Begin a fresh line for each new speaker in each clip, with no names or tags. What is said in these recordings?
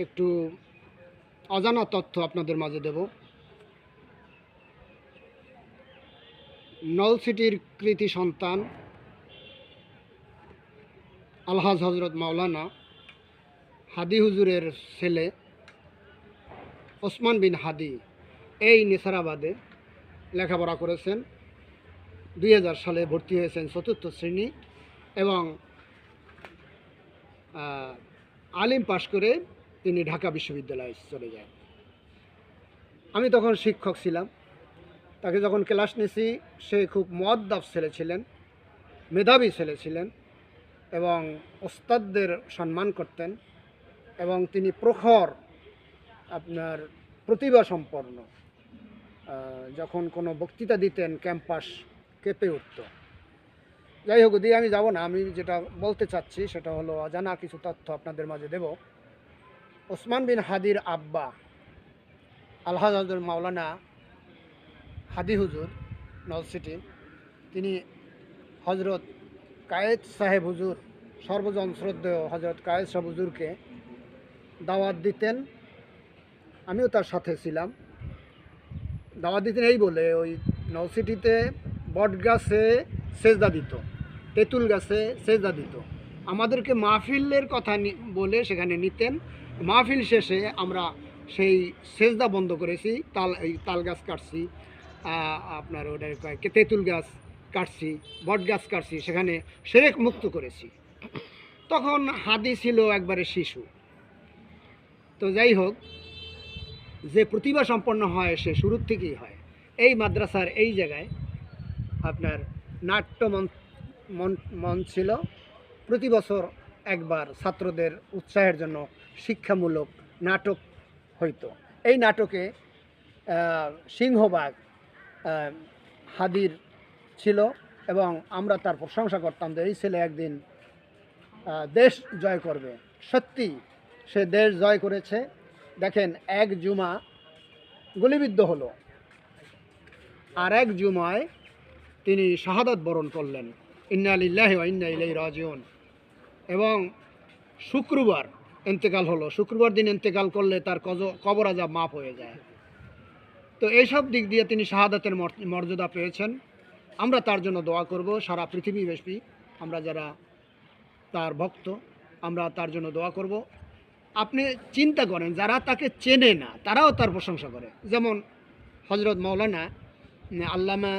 একটু অজানা তথ্য আপনাদের মাঝে দেব। নলছিটির কৃতি সন্তান আলহাজ হজরত মাওলানা হাদি হুজুরের ছেলে ওসমান বিন হাদি এই নেসারাবাদে লেখাপড়া করেছেন। 2000 সালে ভর্তি হয়েছেন 4th শ্রেণী এবং আলিম পাশ করে তিনি ঢাকা বিশ্ববিদ্যালয়ে চলে যান। আমি তখন শিক্ষক ছিলাম। তাকে যখন ক্লাস নিয়েছি, সে খুব মুআদ্দাব ছেলে ছিলেন, মেধাবী ছেলে ছিলেন এবং ওস্তাদদের সম্মান করতেন এবং তিনি প্রখর আপনার প্রতিভা সম্পন্ন। যখন কোনো বক্তৃতা দিতেন ক্যাম্পাস কেঁপে উঠত। যাই হোক, দিয়ে আমি যাব না। আমি যেটা বলতে চাচ্ছি সেটা হলো অজানা কিছু তথ্য আপনাদের মাঝে দেব। ওসমান বিন হাদির আব্বা আলহাজ হজরত মাওলানা হাদি হুজুর নলছিটি, তিনি হজরত কায়েদ সাহেব হুজুর, সর্বজন শ্রদ্ধেয় হজরত কায়েদ সাহেব হুজুরকে দাওয়াত দিতেন। আমিও তার সাথে ছিলাম। দাওয়াত দিতেন এই বলে, ওই নলছিটিতে বট গাছে সেজদা দিত, তেঁতুল গাছে সেজদা দিত। আমাদেরকে মাহফিলের কথা বলে সেখানে নিতেন। মাহফিল শেষে আমরা সেই সেজদা বন্ধ করেছি, তাল গাছ কাটছি, আপনার ওটা তেঁতুল গাছ কাটছি, বট গাছ কাটছি, সেখানে সেরেক মুক্ত করেছি। তখন হাদি ছিল একবারে শিশু। তো যাই হোক, যে প্রতিভা সম্পন্ন হয় সে শুরুর থেকেই হয়। এই মাদ্রাসার এই জায়গায় আপনার নাট্য মন ছিল। প্রতি বছর একবার ছাত্রদের উৎসাহের জন্য শিক্ষামূলক নাটক হইতো। এই নাটকে সিংহবাগ হাদির ছিল এবং আমরা তার প্রশংসা করতাম যে এই ছেলে একদিন দেশ জয় করবে। সত্যি সে দেশ জয় করেছে। দেখেন, এক জুমা গুলিবিদ্ধ হলো, আর এক জুমায় তিনি শাহাদাত বরণ করলেন। ইন্না লিল্লাহি ওয়া ইন্না ইলাইহি রাজিউন। এবং শুক্রবার ইন্তেকাল হলো। শুক্রবার দিন ইন্তেকাল করলে তার কবর আযাব মাফ হয়ে যায়। তো এইসব দিক দিয়ে তিনি শাহাদাতের মর্যাদা পেয়েছেন। আমরা তার জন্য দোয়া করব। সারা পৃথিবীব্যাপী আমরা যারা তার ভক্ত, আমরা তার জন্য দোয়া করব। আপনি চিন্তা করেন, যারা তাকে চেনে না তারাও তার প্রশংসা করে। যেমন হজরত মাওলানা আল্লামা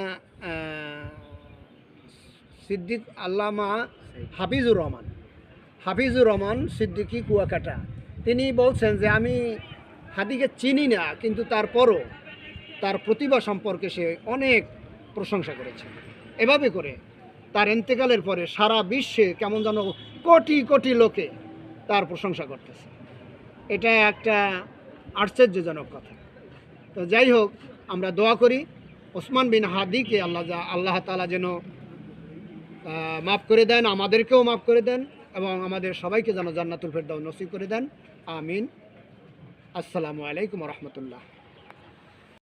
সিদ্দিক, আল্লামা হাফিজুর রহমান সিদ্দিকী কুয়াকাটা, তিনি বলছেন যে আমি হাদিকে চিনি না, কিন্তু তারপরও তার প্রতিভা সম্পর্কে সে অনেক প্রশংসা করেছে। এভাবে করে তার ইন্তেকালের পরে সারা বিশ্বে কেমন যেন কোটি কোটি লোকে তার প্রশংসা করতেছে। এটা একটা আশ্চর্যজনক কথা। তো যাই হোক, আমরা দোয়া করি ওসমান বিন হাদিকে আল্লাহ তাআলা যেন মাফ করে দেন, আমাদেরকেও মাফ করে দেন এবং আমাদের সবাইকে যেন জান্নাতুল ফেরদাউস নসিব করে দেন। আমিন। আসসালামু আলাইকুম ওয়া রাহমাতুল্লাহ।